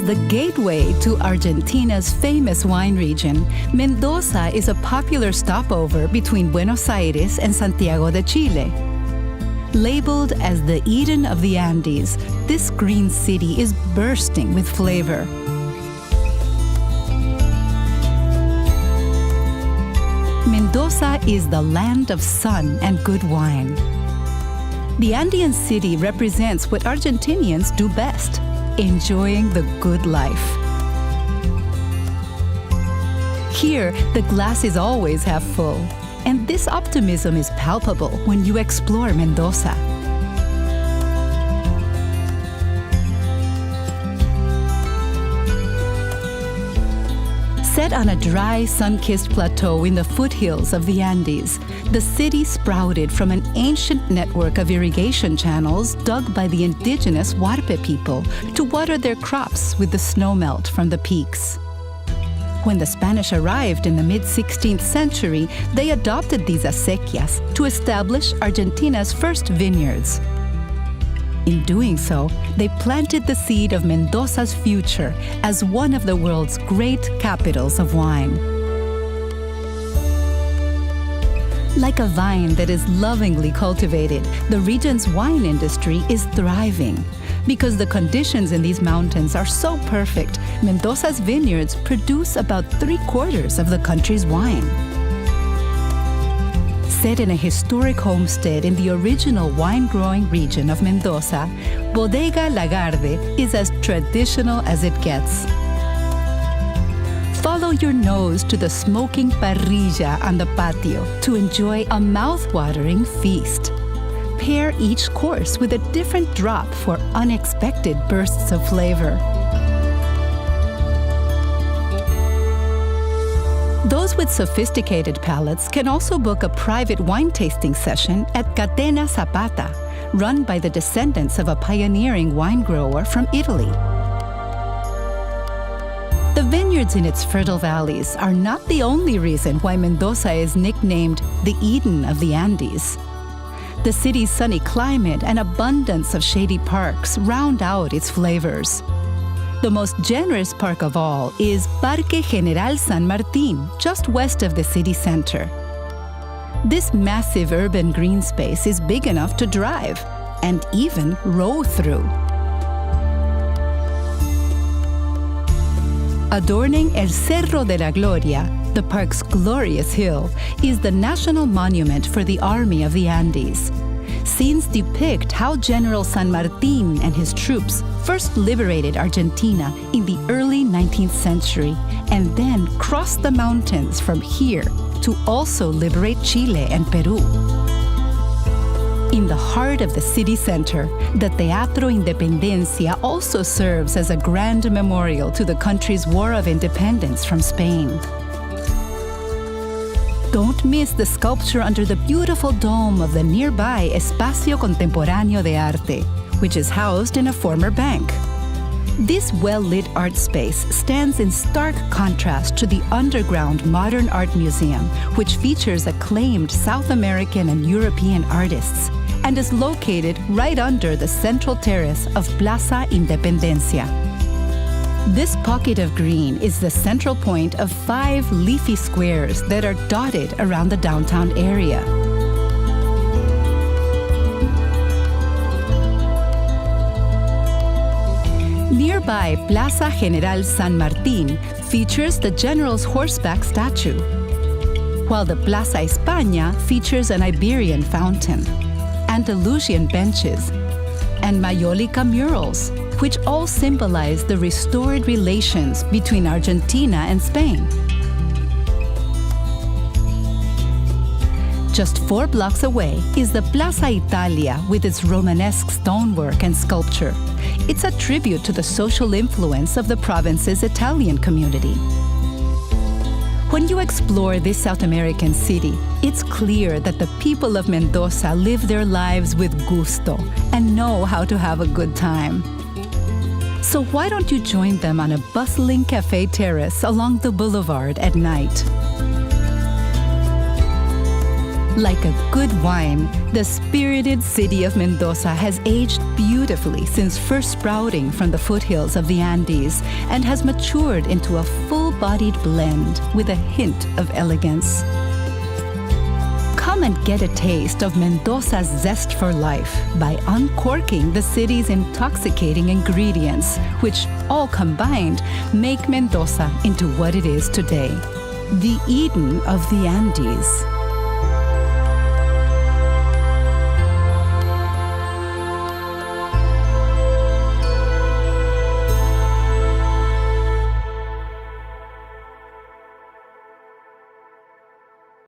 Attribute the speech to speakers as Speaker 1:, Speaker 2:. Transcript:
Speaker 1: the gateway to Argentina's famous wine region, Mendoza is a popular stopover between Buenos Aires and Santiago de Chile. Labeled as the Eden of the Andes, this green city is bursting with flavor. Mendoza is the land of sun and good wine. The Andean city represents what Argentinians do best, enjoying the good life. Here, the glass is always half full, and this optimism is palpable when you explore Mendoza. Set on a dry, sun-kissed plateau in the foothills of the Andes, the city sprouted from an ancient network of irrigation channels dug by the indigenous Huarpe people to water their crops with the snowmelt from the peaks. When the Spanish arrived in the mid-16th century, they adopted these acequias to establish Argentina's first vineyards. In doing so, they planted the seed of Mendoza's future as one of the world's great capitals of wine. Like a vine that is lovingly cultivated, the region's wine industry is thriving. Because the conditions in these mountains are so perfect, Mendoza's vineyards produce about 3/4 of the country's wine. Set in a historic homestead in the original wine-growing region of Mendoza, Bodega Lagarde is as traditional as it gets. Follow your nose to the smoking parrilla on the patio to enjoy a mouth-watering feast. Pair each course with a different drop for unexpected bursts of flavor. Those with sophisticated palates can also book a private wine tasting session at Catena Zapata, run by the descendants of a pioneering wine grower from Italy. The vineyards in its fertile valleys are not the only reason why Mendoza is nicknamed the Eden of the Andes. The city's sunny climate and abundance of shady parks round out its flavors. The most generous park of all is Parque General San Martín, just west of the city center. This massive urban green space is big enough to drive and even row through. Adorning El Cerro de la Gloria, the park's glorious hill, is the national monument for the Army of the Andes. Scenes depict how General San Martín and his troops first liberated Argentina in the early 19th century and then crossed the mountains from here to also liberate Chile and Peru. In the heart of the city center, the Teatro Independencia also serves as a grand memorial to the country's War of Independence from Spain. Don't miss the sculpture under the beautiful dome of the nearby Espacio Contemporáneo de Arte, which is housed in a former bank. This well-lit art space stands in stark contrast to the underground Modern Art Museum, which features acclaimed South American and European artists, and is located right under the central terrace of Plaza Independencia. This pocket of green is the central point of 5 leafy squares that are dotted around the downtown area. Nearby Plaza General San Martín features the general's horseback statue, while the Plaza España features an Iberian fountain, Andalusian benches, and Mayólica murals, which all symbolize the restored relations between Argentina and Spain. Just 4 blocks away is the Plaza Italia with its Romanesque stonework and sculpture. It's a tribute to the social influence of the province's Italian community. When you explore this South American city, it's clear that the people of Mendoza live their lives with gusto and know how to have a good time. So why don't you join them on a bustling cafe terrace along the boulevard at night? Like a good wine, the spirited city of Mendoza has aged beautifully since first sprouting from the foothills of the Andes and has matured into a full-bodied blend with a hint of elegance. Come and get a taste of Mendoza's zest for life by uncorking the city's intoxicating ingredients, which, all combined, make Mendoza into what it is today, the Eden of the Andes.